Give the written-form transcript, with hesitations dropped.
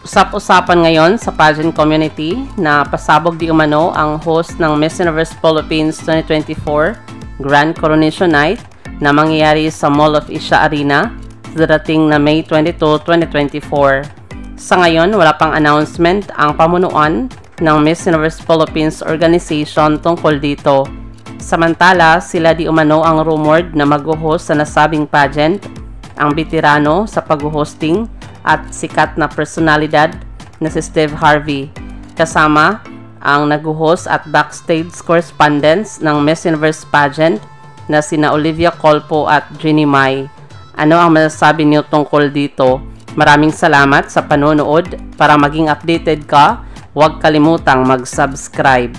Usap-usapan ngayon sa pageant community na pasabog di umano ang host ng Miss Universe Philippines 2024 Grand Coronation Night na mangyayari sa Mall of Asia Arena sa darating na May 22, 2024. Sa ngayon, wala pang announcement ang pamunuan ng Miss Universe Philippines organization tungkol dito. Samantala, sila di umano ang rumored na mag-host sa nasabing pageant, ang veterano sa pag-hosting at sikat na personalidad na si Steve Harvey, kasama ang nag-host at backstage correspondents ng Miss Universe pageant na sina Olivia Colpo at Jeannie Mai. Ano ang masasabi niyo tungkol dito? Maraming salamat sa panonood. Para maging updated ka, huwag kalimutang mag-subscribe.